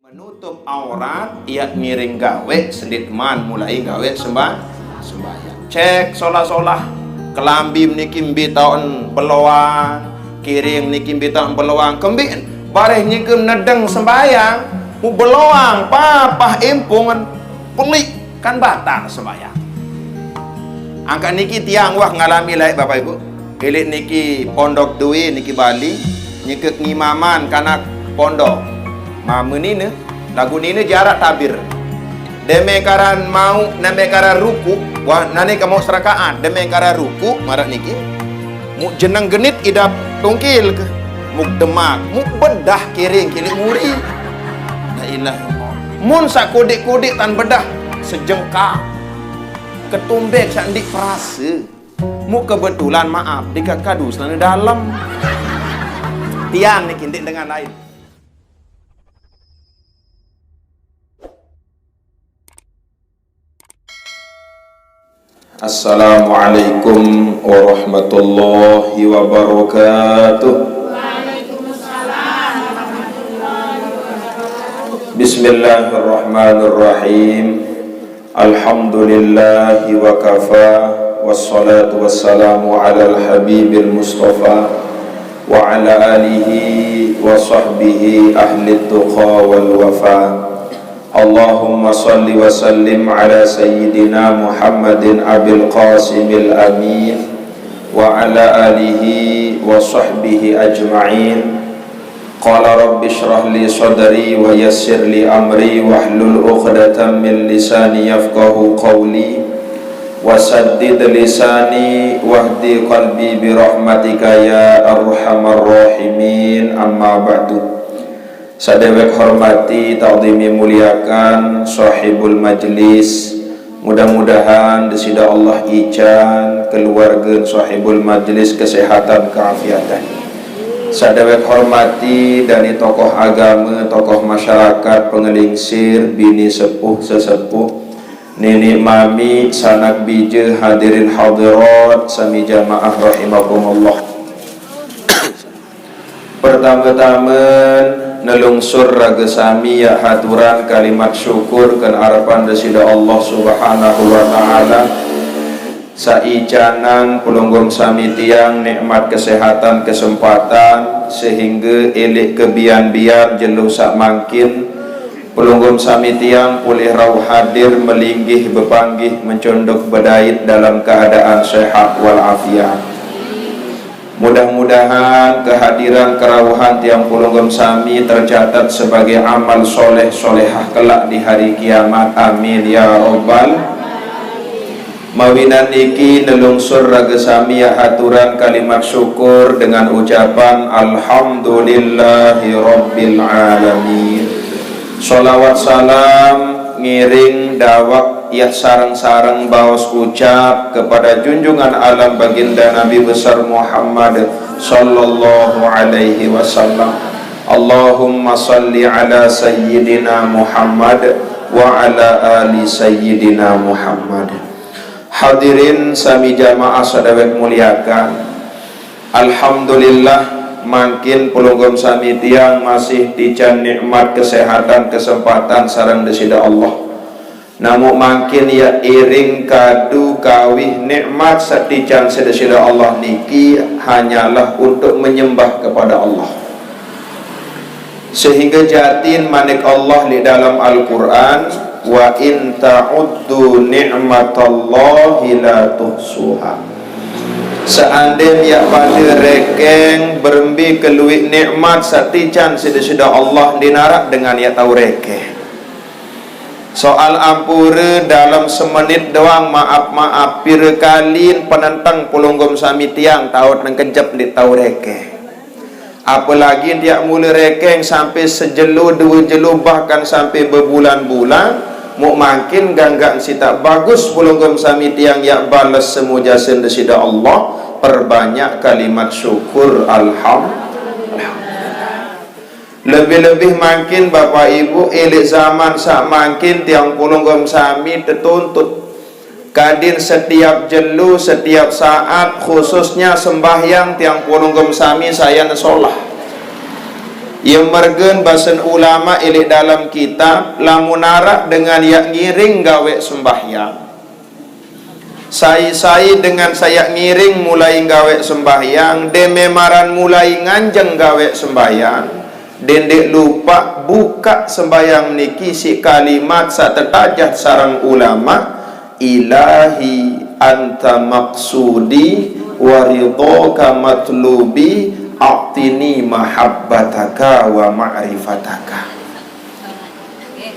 Menutup aurat, ia miring gawe, seditman mulai gawe sembahyang. Cek solah-solah, kelambi niki tahun peluang, kiring niki tahun peluang, kembin bareh niki nedeng sembahyang, mu beloang, papah impungan, pelik kan batal sembahyang. Angka niki tiang wah ngalami laik Bapak Ibu. Pilih niki pondok duwi niki Bali, nyekek ngimaman kanak pondok. Mama ni lagu ni jarak tabir. Deme karan mau name karan ruku, wah nane kamu serakaat. Deme karan ruku marak niki. Mu jeneng genit idap tungkil ke. Mu demak, mu bedah kiring muri. La ilaha illallah. Mun sak kodik-kodik tan bedah sejengkal. Ketumbek sak ndik perase. Mu kebetulan maaf dikakadu selana dalam. Tiang niki ndik dengan lain. Assalamualaikum warahmatullahi wabarakatuh. Waalaikumsalam warahmatullahi wabarakatuh. Bismillahirrahmanirrahim. Alhamdulillahi wa kafa, wassalatu wassalamu ala al-habibil mustafa wa ala alihi wa sahbihi ahli tuqa wal wafa. Allahumma salli wa sallim ala sayyidina Muhammadin abil qasimil amin wa ala alihi wa sahbihi ajma'in. Qala rabbi shrah li sadri wa yassir li amri wahlul 'uqdatam min lisani yafqahu qawli wa saddid lisani wahdi qalbi bi rahmatika ya arhamar rahimin. Amma ba'du. Sadewek hormati, ta'zimi muliakan sahibul majlis. Mudah-mudahan desida Allah ican keluarga sahibul majlis kesehatan keafiatan. Sadewek hormati dari tokoh agama, tokoh masyarakat, pengelingsir, bini sepuh, sesepuh, nenek mami, sanak bija, hadirin hadirat, sami jamaah rahimakumullah. Pertama-tama nelungsur raga sami ya haturan kalimat syukur kan harapan desida Allah subhanahu wa ta'ala saicanan pulunggum sami tiang nikmat kesehatan kesempatan sehingga elik kebian-bian jelu sak mangkin pulunggum sami tiang pulih rauh hadir melinggih bepanggih mencondok bedait dalam keadaan sehat walafiat. Mudah-mudahan kehadiran kerawuhan tiang pulunggum sami tercatat sebagai amal soleh solehah kelak di hari kiamat. Amin ya robbal. Mawinan niki nelungsur raga sami ya haturan kalimat syukur dengan ucapan alhamdulillahi rabbil alamin. Sholawat salam ngiring dawak ya sarang-sarang baos ucap kepada junjungan alam baginda Nabi besar Muhammad sallallahu alaihi wasallam. Allahumma salli ala sayyidina Muhammad wa ala ali sayyidina Muhammad. Hadirin sami jamaah sadawek muliakan. Alhamdulillah makin pulunggum sami tiang masih dican nikmat kesehatan kesempatan sareng desida Allah. Namun makin ya iring kadu kawih nikmat satican sedesida Allah niki hanyalah untuk menyembah kepada Allah. Sehingga jatin manik Allah di dalam Al-Quran wa in ta'uddu ni'matallahi la tuhsuha. Seandainya pada rekeng berembi keluik nikmat satican sedesida Allah dinarak dengan ya tahu rekeng. Soal ampura dalam semenit doang maaf-maaf pirekalin penentang pulunggum sami tiang taut nang kejap di tau rekeng. Apalagi dia mula rekeng sampai sejelu dua jelu bahkan sampai berbulan-bulan mu makin ganggang si tak bagus pulunggum sami tiang ya balas semua jasa desida Allah perbanyak kalimat syukur alhamdulillah. Lebih-lebih makin Bapak Ibu elik zaman sak makin tiang pulunggum sami tertuntut kadin setiap jelu setiap saat khususnya sembahyang tiang pulunggum sami saya nesolah Yang mergen basen ulama ilik dalam kitab lamun arak dengan yak ngiring gawe sembahyang. Sai dengan saya ngiring mulai gawe sembahyang, dememaran mulai nganjeng gawe sembahyang. Dendek lupa buka sembahyang niki si kalimat satetajat sarang ulama, ilahi anta maksudi waridhoka matlubi a'tini mahabbataka wa ma'rifataka.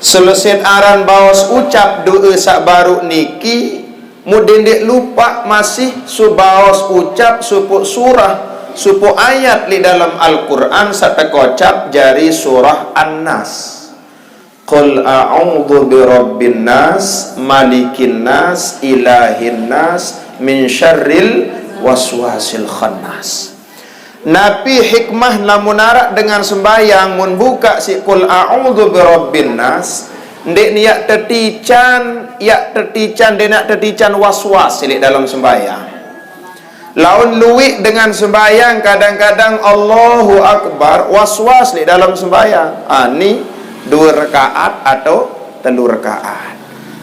Selesai aran bawas ucap doa sak baru niki mudin dek lupa masih subaos ucap supuk surah supuk ayat di dalam Al-Quran satekocap jari surah An-Nas. Qul a'udzu birabbin nas malikin nas ilahin nas min syarril waswasil khannas. Nabi hikmah lamun arak dengan sembahyang mun buka si qul a'udzu birabbin nas ndek niat tetican denak tetican waswas di dalam sembahyang. Laun luwik dengan sembahyang kadang-kadang Allahu Akbar waswas di dalam sembahyang. Ni 2 rakaat atau 3 rakaat.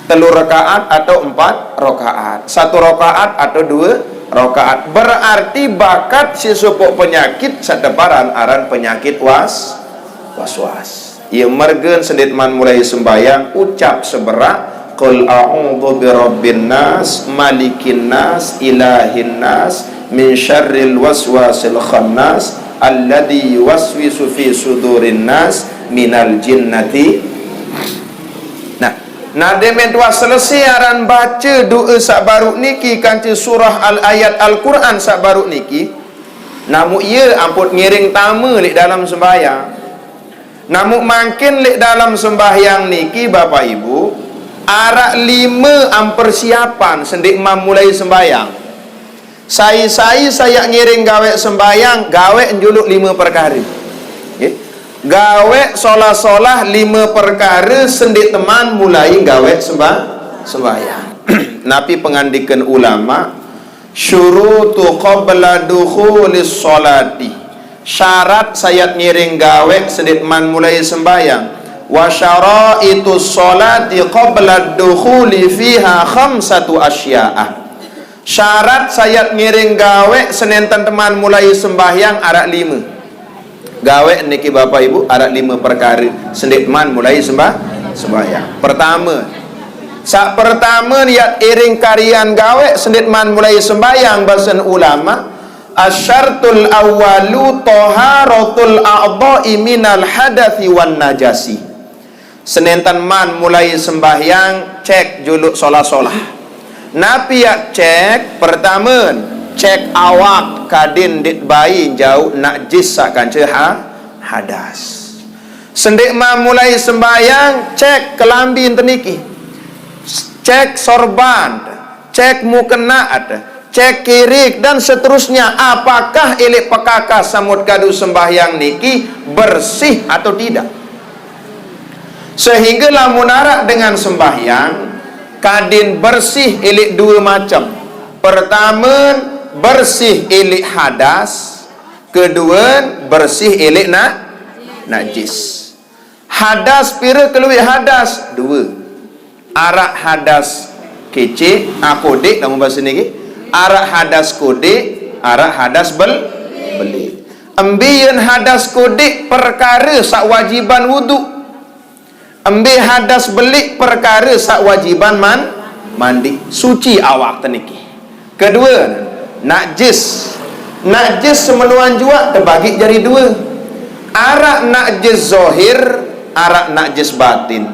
3 rakaat atau 4 rakaat. 1 rakaat atau 2 rakaat. Berarti bakat si supuk penyakit sateparan aran penyakit waswas. Ia mergen senditman mulai sembahyang ucap seberak qul a'udzu birabbin nas malikin nas ilahin nas min syarril waswasil khannas alladzi yuwaswisu fi sudurin nas minal jinnati. Nah demen tua selesai aran baca doa sak baru niki kanti surah ayat Al-Quran sak baru niki. Namu ia ampun ngiring tama li dalam sembahyang. Namu makin li dalam sembahyang niki Bapak Ibu arak 5 persiapan sendik mam mulai sembahyang. Saya ngiring gawe sembahyang, gawe njuluk 5 perkara. Okay? Gawe solah-solah 5 perkara sendik teman mulai gawe sembahyang. Nabi pengandikan ulama, syurutu qabla dukhulis sholati. Syarat saya ngiring gawe sendik teman mulai sembahyang. Wa syaraitu sholati qabla dukhuli fiha 5 asya'ah. Syarat saya ngiring gawe Senin teman mulai sembahyang arak 5. Gawe niki Bapak Ibu arak 5 perkara sendik teman mulai sembahyang. Pertama niat iring karian gawe sendik teman mulai sembahyang bahasan ulama asyartul awwalu taharatul a'dha'i minal hadathi wan najasi. Senin man mulai sembahyang cek juluk solah-solah. Nabi ya cek pertama cek awak kadin dit bayi jauh najis sakan hadas. Sendik man mulai sembahyang cek kelambi teniki. Cek sorban, cek mukenat, cek kirik dan seterusnya. Apakah ilik pekakas samut kadu sembahyang niki bersih atau tidak? Sehingga lamun arak dengan sembahyang kadin bersih ilik 2 macam. Pertama bersih ilik hadas, kedua bersih ilik najis. Hadas pira keluar hadas 2. Arak hadas kecil kodik dalam bahasa ni arak hadas kodik, arak hadas beli. Ambian hadas kodik perkara sak wajiban wudu. Ambil hadas belik perkara sak wajiban mandi. Suci awak teniki. Kedua, najis semenuan jua terbagi jadi 2. Arak najis zahir, arak najis batin.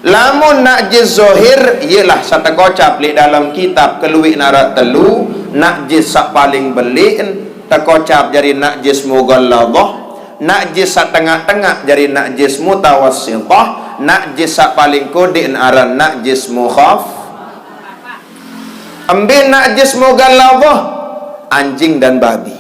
Lamun najis zahir ialah satu kocap li dalam kitab keluik narak telu najis sak paling belik terkocap jadi najis mughalladhah. Najis sak tengah-tengah jadi najis mutawassithah, najis sak paling kodin aran najis mukhaf. Ambil najis mughalladhah anjing dan babi.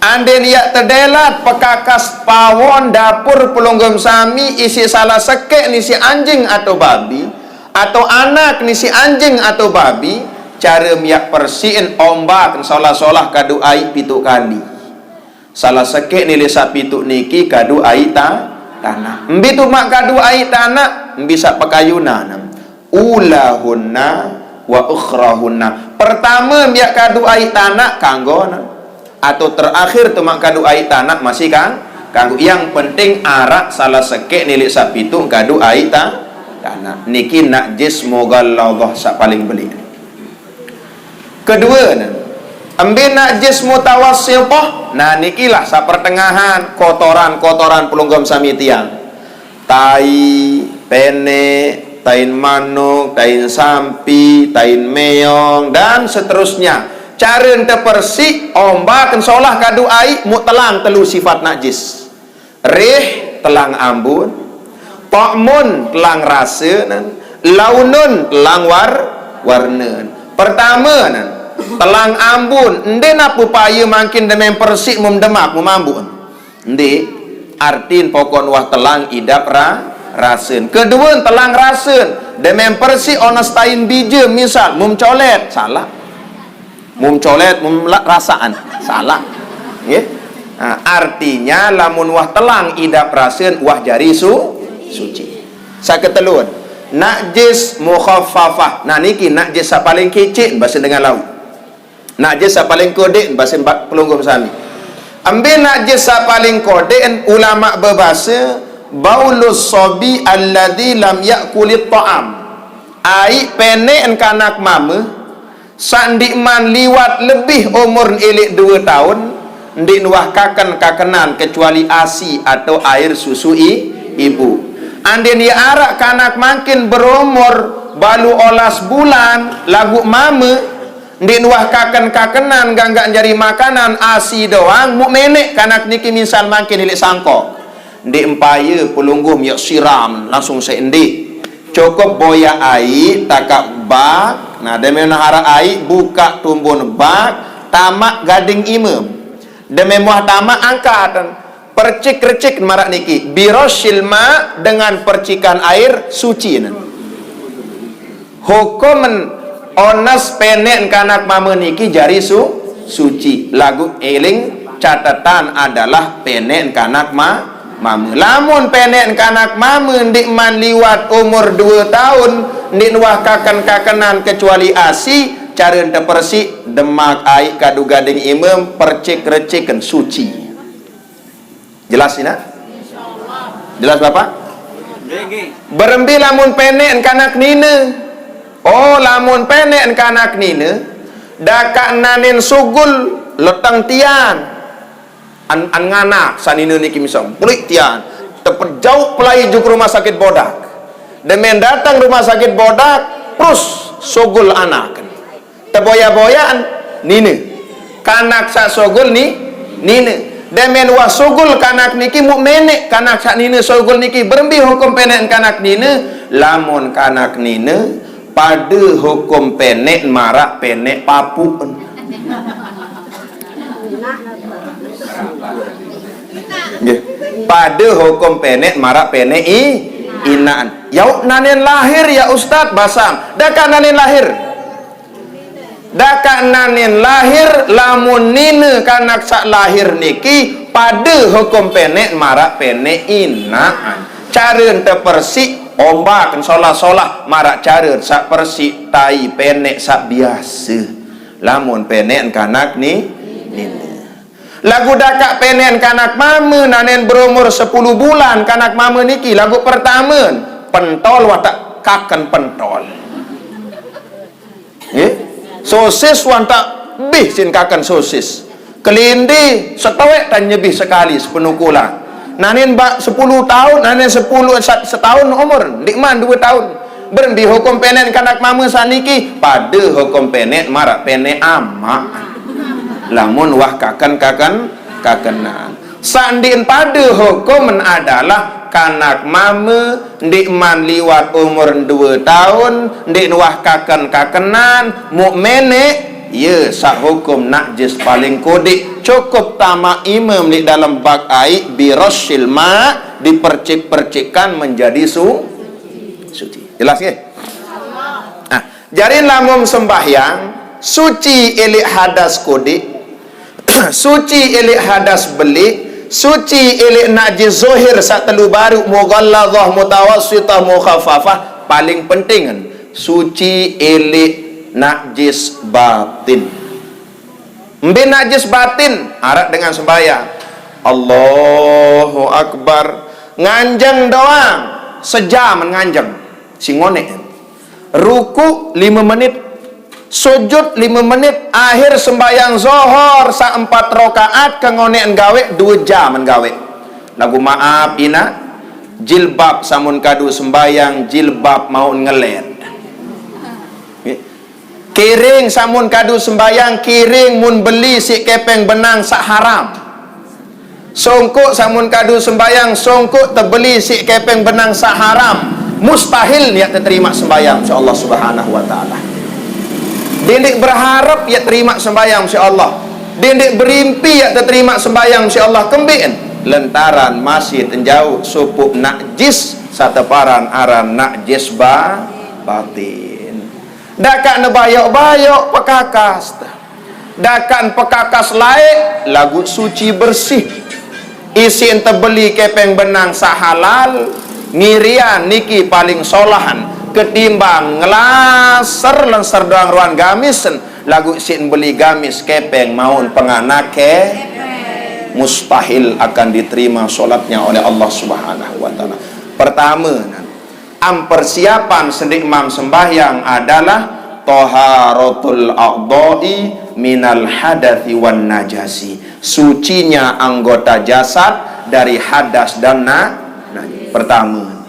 Andin ya terdelat pekakas pawon dapur pelunggum sami isi salah sekek nisi anjing atau babi atau anak nisi anjing atau babi cara miak persihin ombak solah-solah kadu air 7 kali. Salah sekek nilai sapitu niki kadu air tanah. Mbi tu mak kadu air tanah, mbi sak pakayuna. Ulahunna wa ukhrahunna. Pertama biak kadu air tanah kanggo atau terakhir tu mak kadu air tanah masih kanggo. Yang penting arak salah sekek nilai sapitu kadu air tanah. Niki najis mughalladhah sak paling beli. Kedua ambil najis mutawassithah. Nah nikilah sa pertengahan kotoran-kotoran pelunggom sami tiang. Tai, pene, tain manuk, tain sampi, tain meong dan seterusnya. Cara ente bersih ombak solah kadu ai mu telang telu sifat najis. Rih telang ambun, ta'mun telang rasa, launun telang warna. Pertama telang ambun ende na pupaya makin demen persik memdemak memambun ende artin pokon wah telang idap rasen. Kedua telang rasen demen persik onestain bija misal mumcolet salah, mumcolet rasaan salah nggih. Nah, artinya lamun wah telang idap rasen wah jari suci. Saketelun najis mukhaffafah. Nah niki najis sa paling kecil bahasa dengan laut. Najis sa paling kode bahasa pelunggum sami. Ambil najis sa paling kode ulama berbahasa baulus sabi alladzi lam yakulit ta'am. Ai pene kanak mama sandi man liwat lebih umur elik 2 tahun ndik nuah kakenan kecuali ASI atau air susu ibu. Andin dia arak kanak makin berumur balu olas bulan lagu mama ndik nuah kakenan ganggak jari makanan ASI doang mu menek kanak niki misal makin ilik sangkok ndik empaya pelunggum yak siram langsung seendik cukup boya air takak bak. Nah demi nahara air buka tumbun bak tamak gading imam demi muah tamak angkat percik-recik marak niki birosil ma dengan percikan air suci. Hukum onas penek kanak mama niki jari suci. Lagu eling catatan adalah penek kanak mama. Lamun penek kanak mama ndik man liwat umur 2 tahun ndik nuah kakenan kecuali ASI cara ente persik demak air kadu gading imam percik-recikan suci. Jelas ini? Jelas Bapak? Berembi lamun penek kanak nina. Oh lamun penek kanak nina dakak nanin sugul letang tian an nganak sanina niki misal pulik tian tepet jauh pelai juk rumah sakit bodak demen datang rumah sakit bodak terus sugul anak teboya-boyaan nina kanak sak sugul ni nina demen wa sugul kanak niki mu menek kanak sak nina sugul niki berembi hukum penek kanak nina lamun kanak nina pada hukum penek marak penek papu. Pada hukum penek marak penek inaan. Yau nanen lahir ya Ustaz basam. Daka nanen lahir. Daka nanen lahir lamun nina kanak sak lahir niki pada hukum penek marak penek inaan. Cara ente persik ombak solah-solah marak cara sak persik tai penek sak biasa. Lamun penek kanak ni lagu dakak penek kanak mama nanen berumur 10 bulan kanak mama niki lagu pertama pentol watak kaken pentol. Sosis watak bih sin kaken sosis. Kelindi setawek tan nyebih sekali sepenukulan. Nanin bak 10 tahun, nanin 10 setahun umur, dikman 2 tahun. Berdi hukum penek kanak mama saniki pada hukum penek marak penek amak. Lamun wah kakenan. Sandin pada hukum adalah kanak mama dikman liwat umur 2 tahun, dik wah kakenan, mu menek ya sak hukum najis paling kodik cukup tamak imam di dalam bak air birosil ma dipercik-percikkan menjadi suci. Jelas ya? Nah, jarin lamun sembahyang suci elik hadas kodik suci elik hadas belik, suci elik najis zahir sak telu baru, mughalladhah mutawassithah mukhaffafah, paling penting kan suci elik najis batin. Mbe najis batin arak dengan sembahyang Allahu Akbar, nganjeng doang sejam nganjeng singonek, ruku 5 menit, sujud 5 menit, akhir sembahyang zohor sa 4 rakaat kengonean gawe 2 jam gawe. Lagu maaf ina jilbab samun kadu sembahyang jilbab mau ngeled, kiring samun kadu sembahyang kiring mun beli si kepeng benang sak haram, songkok samun kadu sembahyang songkok terbeli si kepeng benang sak haram, mustahil dia terima sembahyang insyaallah subhanahu wa ta'ala. Dindik berharap ya terima sembahyang insyaallah, dindik berimpi ya terima sembahyang insyaallah, kembien lentaran masih tenjauh supuk najis sateparan aran najis batin. Dakan nebayok-bayok pekakas, dakan pekakas laik lagu suci bersih, isi ente beli kepeng benang sahalal, ngirian niki paling solahan ketimbang ngelaser lenser doang ruang gamisen lagu sin beli gamis kepeng maun penganake, mustahil akan diterima solatnya oleh Allah subhanahu wa ta'ala. Pertama, persiapan sendik mam sembahyang adalah taharatul a'dha'i minal hadathi wan najasi, sucinya anggota jasad dari hadas dan pertama.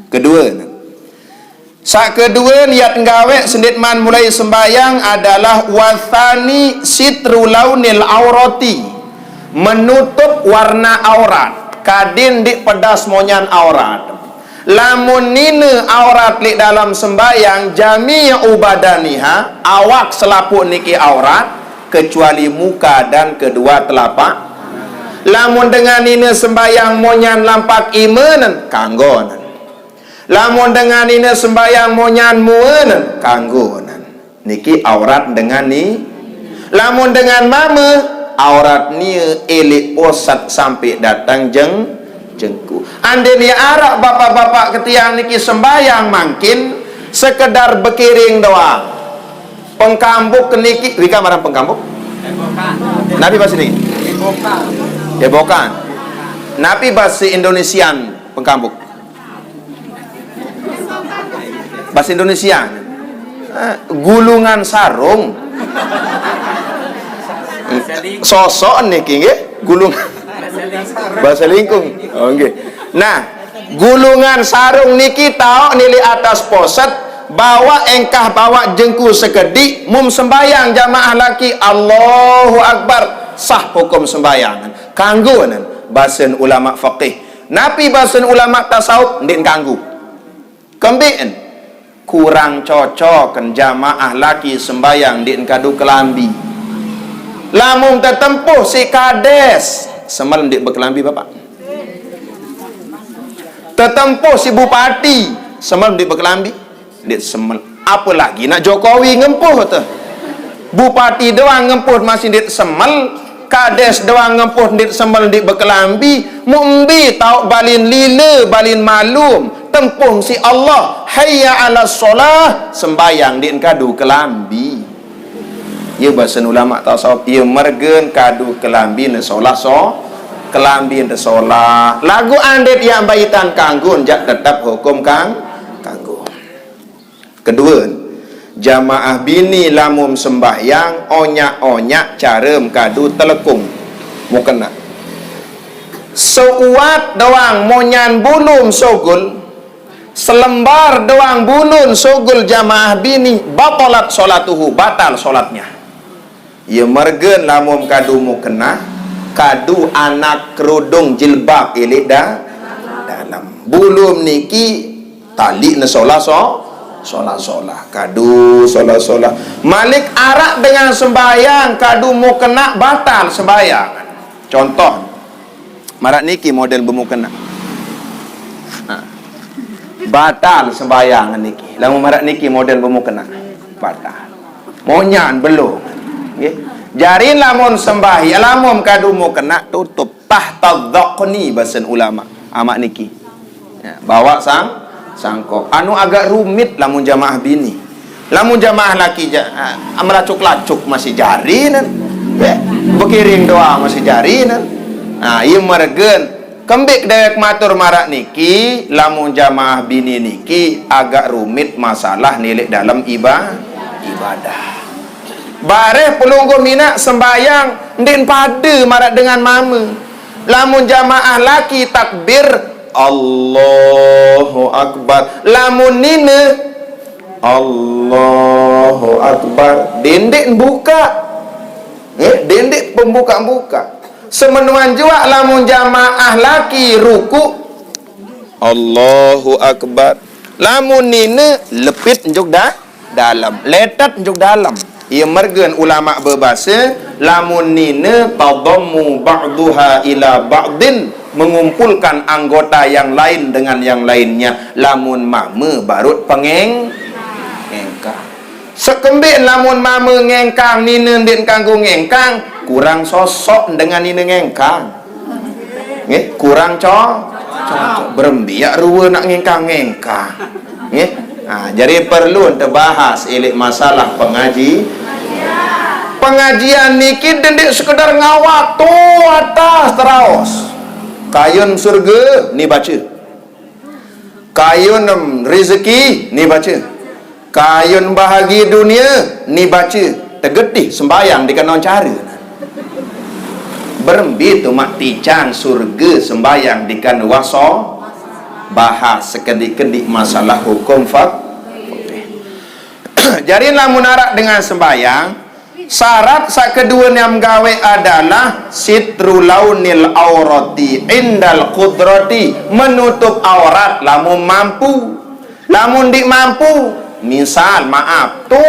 Kedua, sak kedua niat nggawe sendit man mulai sembahyang adalah wathani sitru launil aurati, menutup warna aurat, kadin di pedas monyan aurat. Lamun nina aurat li dalam sembahyang jami'u badaniha, awak selaput niki aurat kecuali muka dan kedua telapak. Lamun dengan nina sembahyang monyan lampak imanan kanggonan, lamun dengan nina sembahyang monyan muanan kanggonan, niki aurat dengan ni. Lamun dengan mama aurat ni elik posat sampai datang jengku. Ande ni arak bapak-bapak ketiang niki sembahyang mangkin sekedar bekiring doang. Pengkambuk niki, wika marang pengkambuk? Nabi bahasa ini? Ebokan. Nabi bahasa Indonesian pengkambuk. Bahasa Indonesia. Gulungan sarung. Sosok niki nggih, gulungan bahasa lingkung. Oh nggih. Nah, gulungan sarung niki tau nili atas poset, bawa engkah bawa jengku sekedik, mum sembayang jamaah laki Allahu Akbar, sah hukum sembayangan. Kanggo nan bahasan ulama faqih. Napi bahasan ulama tasawuf ndin kanggo. Kembien kurang cocok kan jamaah laki sembayang ndin kadu kelambi. Lamun tertempuh si kades semal ndik berkelambi bapak. Tertempuh si bupati semal ndik berkelambi, ndik semal. Apa lagi nak Jokowi ngempuh tu. Bupati doang ngempuh masih ndik semal, kades doang ngempuh ndik semal ndik berkelambi, mumbi tau balin lila balin malum, tempuh si Allah, hayya 'alas solah, sembayang ndik kadu kelambi. Ia bahasa ulama tasawuf, ia mergen kadu kelambi ne solah kelambi ne solah. Lagu andet yang baitan kanggun jak tetap hukum kanggun. Kedua, jamaah bini lamum sembahyang onyak-onyak carem kadu telekung mukena. Seuat doang monyan bulum sogul, selembar doang bulun sogul jamaah bini, batalat solatuhu, batal solatnya. Ia mergen lamum kadu mukena, kadu anak kerudung jilbab ilik dalam bulum niki tali ne solah kadu solah malik arak dengan sembahyang kadu mukena batal sembahyang. Contoh marak niki model bermukena batal sembahyang niki. Lamun marak niki model bermukena batal. Monyan belum. Okay. Jarin lamun sembahi, lamun kadumu kena tutup tahta dhaqni bahasan ulama. Amak niki. Ya, bawa sangkok. Anu agak rumit lamun jamaah bini. Lamun jamaah laki melacuk-lacuk masih jarinan. Ya, bekiring doa masih jarinan. Nah, ieu mergen kembik dewek matur marak niki, lamun jamaah bini niki agak rumit masalah nilai dalam ibadah. Bareh pelunggu mina sembayang ndin pada marak dengan mama. Lamun jamaah laki takbir Allahu Akbar, lamun nina Allahu Akbar, dendek buka. Dendek pembuka-buka. Semenuan jua lamun jamaah laki ruku Allahu Akbar, lamun nina lepit njuk dalam, letat njuk dalam. Ia mergen ulama berbahasa lamun nina tadammu ba'duha ila ba'din, mengumpulkan anggota yang lain dengan yang lainnya. Lamun mama barut ngengkang. Sekembik lamun mama ngengkang, nina ndin kanggo ngengkang, kurang sosok dengan nina ngengkang. Nggih, kurang cocok. Berembiak ruwe nak ngengkang-ngengkang. Nggih. Nah, jadi perlu terbahas elik masalah pengajian niki dendik sekedar ngawak tu atas terus. Kayun surga ni baca. Kayun rezeki ni baca. Kayun bahagia dunia ni baca. Tergetih sembayang di kanon cara. Berembi tu mak tican surga sembayang di kan waso. Bahas sekedik-kedik masalah hukum jadi lamun arak dengan sembayang, syarat sak kedua yang gawe adalah sitru launil aurati indal qudrati, menutup aurat lamun mampu. Lamun dik mampu, misal maaf tu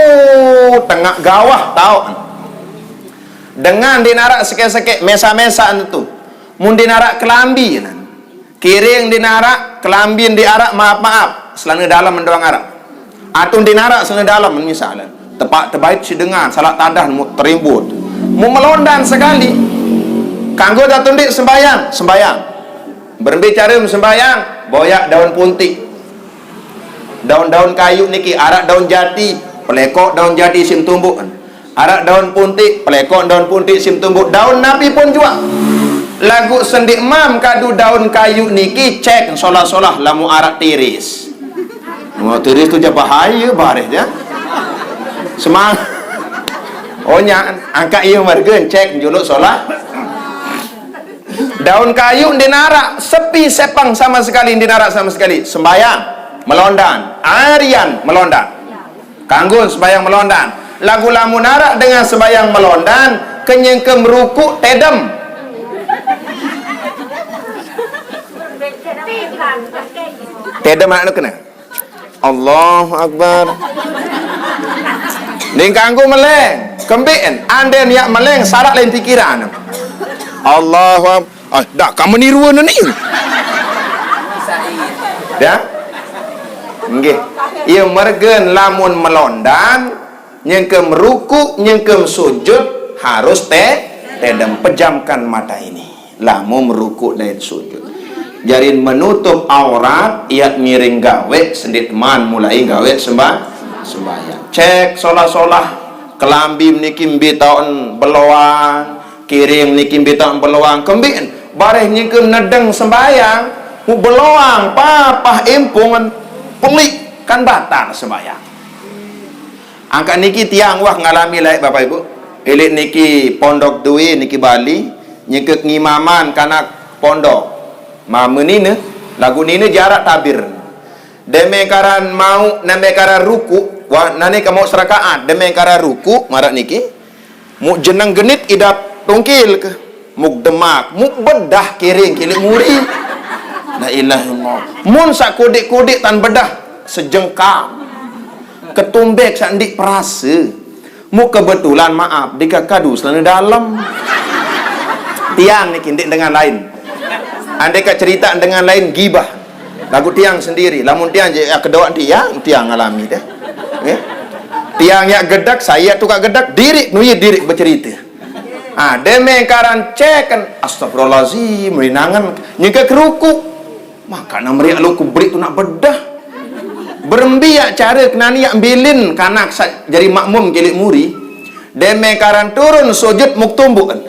tengah gawah tau dengan dinarak sekek-sekek mesa-mesa itu mun dinarak kelambi kiring dinarak kelambin diarak maaf selana dalam mendoang arak atun dinarak selana dalam misalnya tepat terbaik si dengar salat tadah terimbut mu melondan sekali kanggo datun dik sembayang berbicara sembayang boyak daun puntik daun-daun kayu niki arak daun jati pelekok daun jati sim tumbuk arak daun puntik pelekok daun puntik sim tumbuk daun napi pun juga lagu sendik mam kadu daun kayu niki cek solah-solah lamu arak tiris. Mau tiris tu je bahaya baris ya. Semang. Oh nya angka ieu margeun cek juluk solah. Daun kayu dinarak sepi sepang sama sekali dinarak sama sekali. Sembayang melondan, arian melondan. Kanggo sembayang melondan. Lagu lamun arak dengan sembayang melondan kenyengkem ruku tedem. Tedem mana kena? Allahu Akbar. Ning kanggo meleng, kembien anden yak meleng sarak lain pikiran. Allahu Akbar. Dak kamu niru ni. Ya? Nggih. Ieu mergen lamun melondan, nyengkem ruku, nyengkem sujud harus tedem, pejamkan mata ini. Lamun ruku dan sujud. Jarin menutup aurat iat miring gawe sendit man mulai gawe sembahyang cek solah-solah kelambi niki mbitaun beloang kiring niki mbitaun beloang kembin bareh nyengkeun nedeng sembahyang mu beloang papah impungan pelik kan batal sembahyang angka niki tiang wah ngalami laik Bapak Ibu elit niki pondok duwi niki Bali nyengkeuk ngimaman kana pondok mama nina lagu nina jarak tabir deme karan mau name karan ruku wa nane ka mau serakaat deme karan ruku marak niki mu jeneng genit idap tungkil ke muk demak muk bedah kiring kilik muri la ilaha illallah mun sak kudik-kudik tan bedah sejengkal ketumbek sak ndik perasa mu kebetulan maaf dikakadu selana dalam tiang niki ndik dengan lain andai kat cerita dengan lain gibah lagu tiang sendiri lamun tiang je kedua tiang alami dah tiang yak gedak saya tukar gedak diri nuyi diri bercerita Deme karan cek kan astagfirullahalazim rinangan nyeke keruku maka namri lu kubri tu nak bedah berembiak cara kenani yak bilin kanak jadi makmum kilik muri deme karan turun sujud muk tumbukan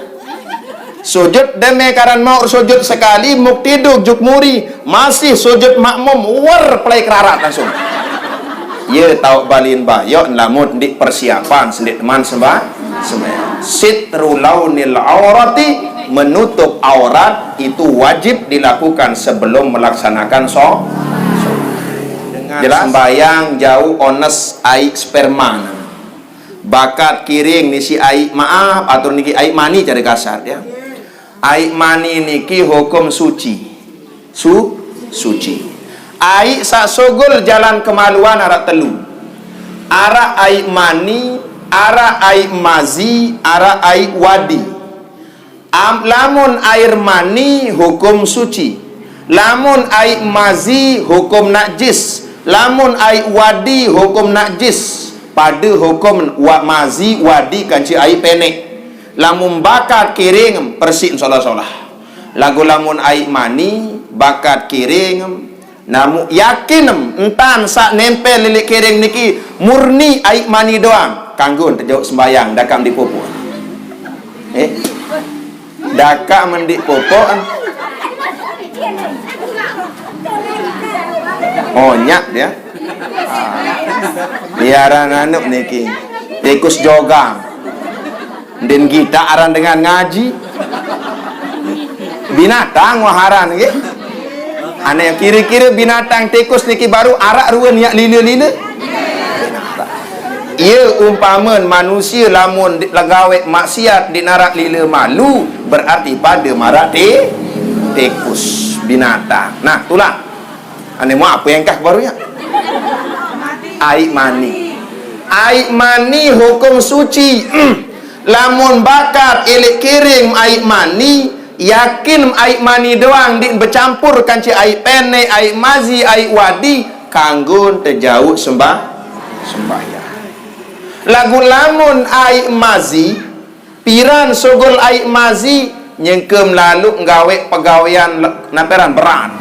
sujud deme karan mau sujud sekali muk tidur juk muri masih sujud makmum war play kerarat langsung ye tau balin bayok lamun di persiapan sendik teman sembahyang sitru launil aurati menutup aurat itu wajib dilakukan sebelum melaksanakan dengan jelas sembahyang jauh ones aik sperma bakat kiring nisi aik maaf atau niki aik mani cara kasar ya aik mani niki hukum suci suci aik sak sogol jalan kemaluan arak telu arak aik mani ara air mazi, ara air wadi. Lamun air mani hukum suci. Lamun air mazi hukum najis. Lamun air wadi hukum najis. Pada hukum mazi wadi kanci air penek. Lamun bakat kiring persin solah-solah. Lagu lamun air mani bakat kiring namu yakin entan sak nempel lilik kiring niki murni air mani doang. Kanggun terjauh sembayang dakam di popo dakam mendik popo nyak dia biaran anup niki tikus jogang dan kita aran dengan ngaji binatang waharan niki aneh kira-kira binatang tikus niki baru arak ruan yak lila-lila ia umpaman manusia lamun lagawe maksiat dinarak lila malu berarti pada marak tikus binatang. Nah itulah ane mau apa yang kah barunya air mani hukum suci lamun bakat ilik kiring air mani yakin air mani doang bercampur kanci air pene air mazi air wadi kanggun terjauh sembahyang. Lagu lamun air mazi piran sogol air mazi nyengkem lalu nggawe pegawaian naperan berat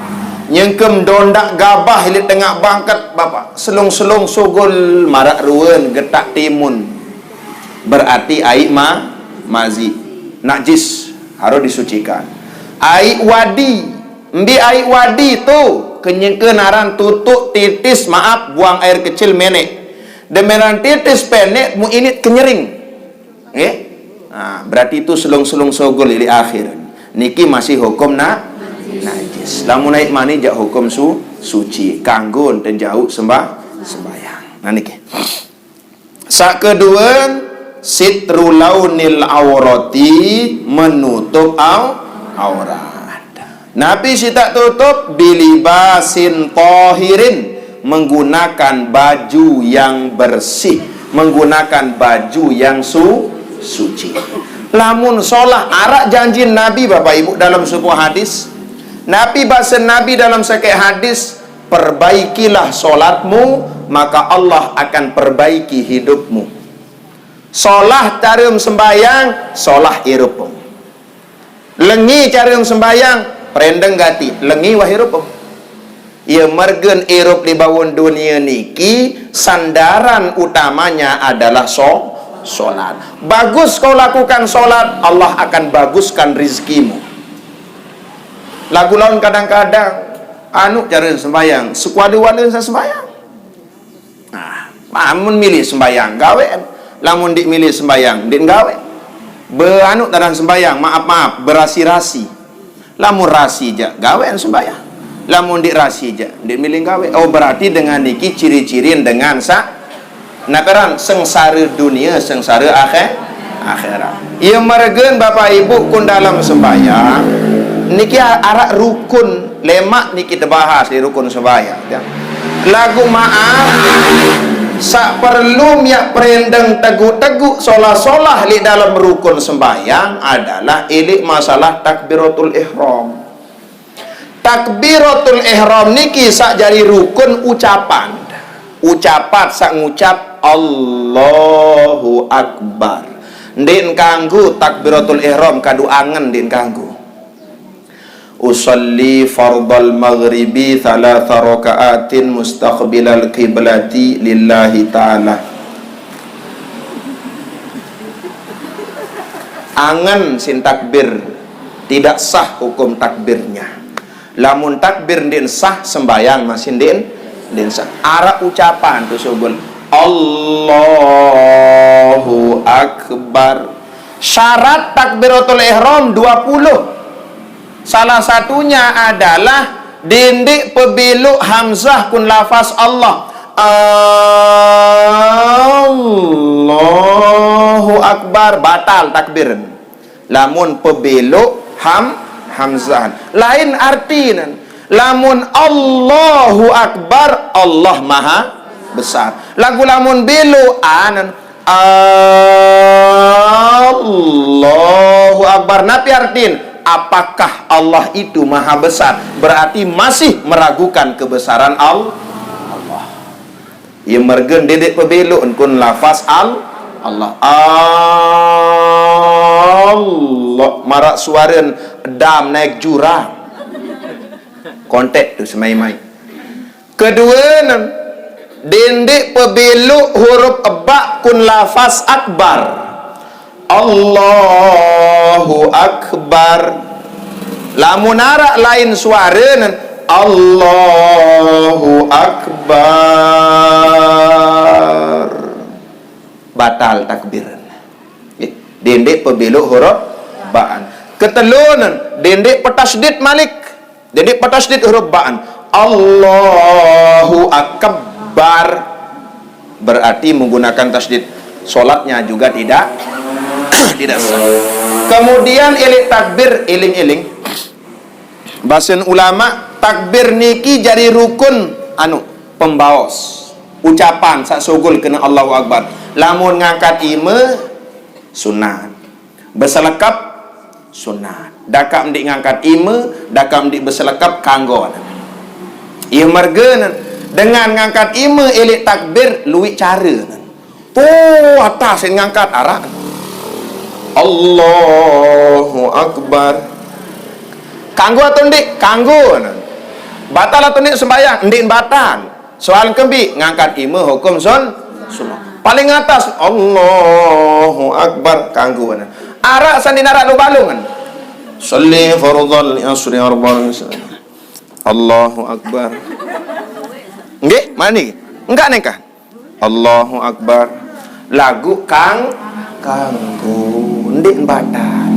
nyengkem dondak gabah hilit tengah bangkat bapak selung-selung sogol marak ruwen getak timun berarti air mazi najis harus disucikan. Air wadi mbi air wadi tu kenyengkenaran tutuk titis maaf buang air kecil menek demeran titis pendek mu ini kenyering berarti itu selung-selung sogol ili akhir niki masih hukum najis lamun naik mani jak hukum suci kanggun dan jauh sembahyang. Nah niki sak kedua sitru launil aurati menutup aurat Nabi si tak tutup bilibasin tohirin menggunakan baju yang bersih, menggunakan baju yang suci. Lamun solah arak janji Nabi Bapak Ibu dalam sebuah hadis. Nabi bahasa Nabi dalam sekian hadis, perbaikilah solatmu maka Allah akan perbaiki hidupmu. Solah carum sembayang, solah irupum. Lengi carum sembayang, perendeng gati, lengi wahirupum. Ia mergen irup di bawah dunia niki sandaran utamanya adalah solat. Bagus kau lakukan solat, Allah akan baguskan rizkimu. Lagu laun kadang-kadang anu cara sembayang, sekuali-wali saya sembayang. Lamun milih sembayang gawe, lamun dik milih sembayang dik gawe. Beanu dalam sembayang, maaf berasi-rasi. Lamun rasi je gawean sembayang. Lamun dik rasi je dik milih gawe. Oh berarti dengan niki ciri-cirin dengan naperan sengsara dunia, sengsara akhirat. Ia meregen Bapak Ibu kun dalam sembayang niki arak rukun lemak niki dibahas di rukun sembayang ya. Lagu maaf sak perlu miak perendeng teguk-teguk solah-solah di dalam rukun sembayang adalah ilik masalah takbiratul ihram. Takbiratul ihram niki sak jari rukun ucapan sak ngucap Allahu Akbar. Ndin kanggu takbiratul ihram kadu angen ndin kanggu. Usalli fardal maghribi thalatha raka'atin mustaqbilal qiblati lillahi ta'ala. Angen sin takbir, tidak sah hukum takbirnya. Lamun takbir ndin sah, sembayang masih ndin sah. Ara ucapan tu subul Allahu Akbar. Syarat takbiratul ihram 20. Salah satunya adalah dindik pebeluk hamzah kun lafaz Allah. Allahu Akbar, batal takbir. Lamun pebeluk hamzah. Lain artinya. Lamun Allahu Akbar, Allah Maha Besar. Lagu lamun belu anan Allahu Akbar, napi artin apakah Allah itu Maha Besar? Berarti masih meragukan kebesaran Allah. Ia mergen dedek pebelu kun lafaz Allah. Allah marak suaran dam naik jurang. Kontek tu semai-mai. Kedua, dendek pebeluk huruf ba kun lafaz akbar. Allahu Akbar. Lamun arak lain suara Allahu Akbar, batal takbir. Dendek pebeluk huruf ba'an. Ketelunan dendek petasdid malik. Dendek petasdid huruf ba'an. Allahu Akbar, berarti menggunakan tasdid. Solatnya juga tidak sah. Kemudian ilik takbir, iling-iling bahasan ulama, takbir niki jadi rukun pembaos ucapan sak sugul kena Allahu Akbar. Lamun ngangkat ima sunat, berselekap sunat. Dakam dik ngangkat ima, dakam dik berselekap kanggo. Ia merga dengan ngangkat ima ilik takbir luwih cara. Atas yang ngangkat arah Allahu Akbar. Kanggo atau ndik? Kanggo. Batal atau ndik sembahyang? Ndik batal. Soal kembi ngangkat ima hukum sunnah. Paling atas Allahu Akbar, kanggo. Arak sandi narak lu balung. Salli fardhal asri arba'in. Allahu Akbar. Nggih, mana ni? Enggak nikah. Allahu Akbar. Lagu kanggo ndik batal.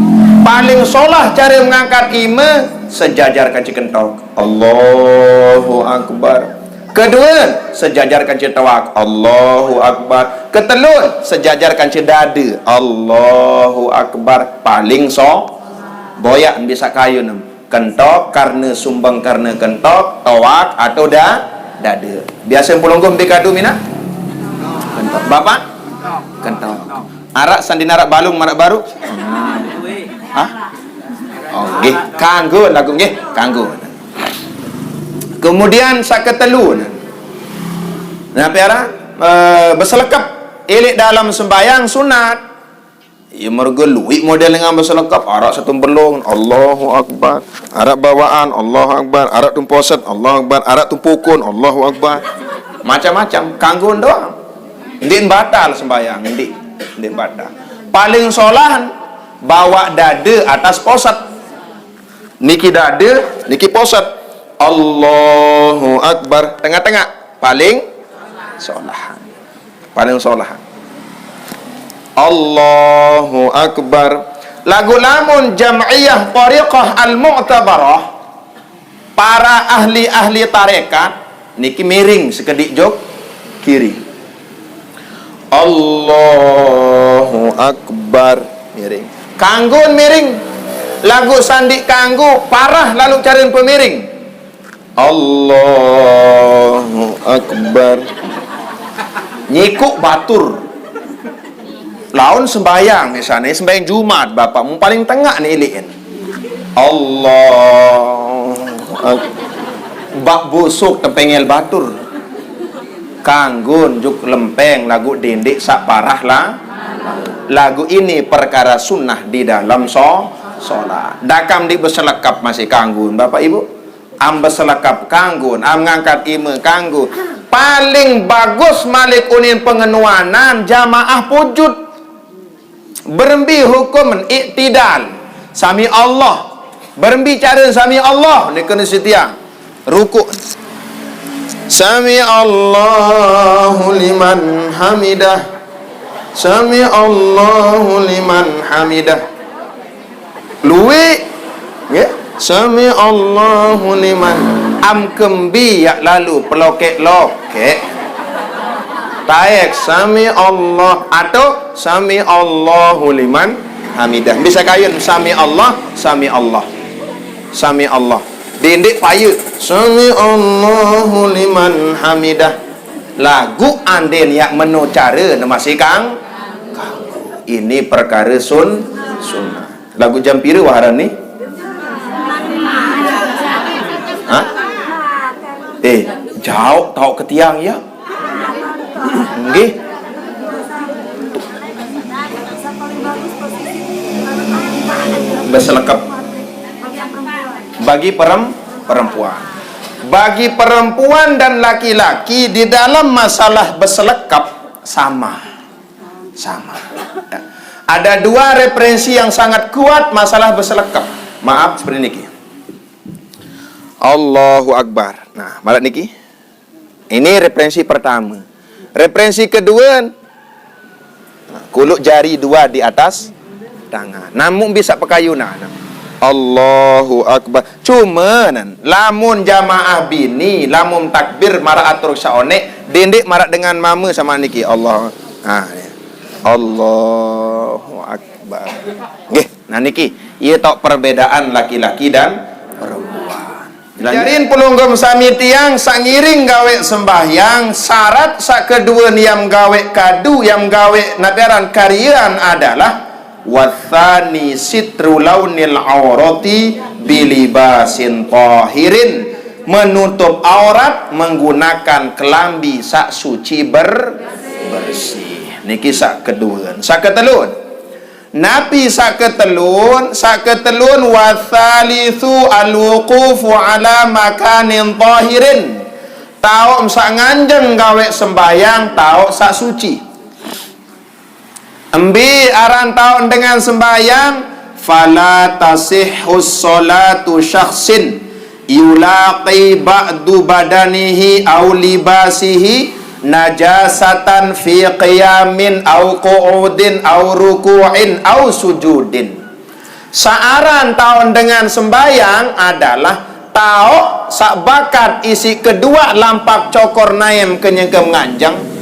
Paling solah cara mengangkat ima sejajar kanci kentok. Allahu Akbar. Kedua, sejajar kanci tawak. Allahu Akbar. Ketelun, sejajar kanci dada. Allahu Akbar. Paling boyak bisa kayu nem. Kentok karena sumbang karena kentok, tawak atau dada. Biasa pulungkum bikadu mina? Kentok. Bapak? Kentok. Arak sandinarak balung marak baru? Nggih, kanggo lagu nggih, kanggo. Kemudian saketelu. Nah, piara berselekap ilik dalam sembahyang sunat. Ia merga luwih model dengan berselekap, arak satu belung, Allahu Akbar. Arak bawaan, Allahu Akbar. Arak tumposet, Allahu Akbar. Arak tumpukun, Allahu Akbar. Macam-macam, kanggo doang. Ndik batal sembahyang, ndik batal. Paling solahan bawa dada atas posat. Niki dada, niki posat. Allahu Akbar. Tengah-tengah. Paling solahan. Paling solahan. Allahu Akbar. Lagu lamun jam'iyah tariqah al-mu'tabarah, para ahli-ahli tarekat niki miring sekedik jok kiri. Allahu Akbar, miring. Kanggun miring. Lagu sandi kanggu parah lalu cariin pemiring. Allahu Akbar. Nyikuk batur. Laun sembahyang misalnya, sembahyang Jumat, bapak mau paling tengah nih iliin. Allahu Akbar. Bak busuk tempengel batur. Kanggun juk lempeng lagu dendek sak parah lah. lagu ini perkara sunnah di dalam solat. Dakam di berselekap masih kanggun Bapak Ibu. Am berselekap kanggun, am ngangkat ime kanggun. Paling bagus malik unin pengenuanan jamaah pujud. Berembi hukum iktidal. Sami Allah. Berembi cara sami Allah ni kena setia. Rukuk. Sami Allahu liman hamidah. Sami Allahu liman hamidah. Luwe ya. Sami Allahu liman am kembi yak lalu pelokek-lokek. Taek sami Allah atau sami Allahu liman hamidah. Bisa kayun sami Allah, sami Allah. Sami Allah. Dindik payu sami Allahu liman hamidah. Lagu anden yak menu cara masih kang. Ini perkara sunnah. Lagu Jampira waharan ni. Hah? Jauh tahu ke tiang ya? Nggih. Berselekap bagi perempuan. Bagi perempuan dan laki-laki di dalam masalah berselekap sama. Ya. Ada dua referensi yang sangat kuat masalah berselekap. Maaf seperti niki. Allahu Akbar. Nah, malah niki. Ini referensi pertama. Referensi kedua, kuluk jari dua di atas tangan. Namun bisa pakayuna. Allahu Akbar. Cuma lamun jamaah bini, lamun takbir mara atur saone, dindik mara dengan mama sama niki. Allah. Allahu Akbar. Nggih, nah niki, ieu tok perbedaan laki-laki dan perempuan. Jarin pulunggum sami tiang sangiring gawe sembahyang syarat sak kedua niam gawe kadu yang gawe naberan karian adalah wathani sitru launil aurati bilibasin tahirin, menutup aurat menggunakan kelambi sak suci bersih. Niki sak kedua. Sak ketelun Nabi saketelun wathalithu al-wuqufu ala makanin tahirin. Tau sak nganjeng gawe sembayang, tau sak suci. Embi aran taun dengan sembayang, fala tasihhus salatu syakhsin yulaqi ba'du badanihi aw libasihi najasatan fi qiyamin au qu'udin au ruku'in au sujudin. Saaran taun dengan sembayang adalah tau sak bakat isi kedua lampak cokor naim kenyegem nganjang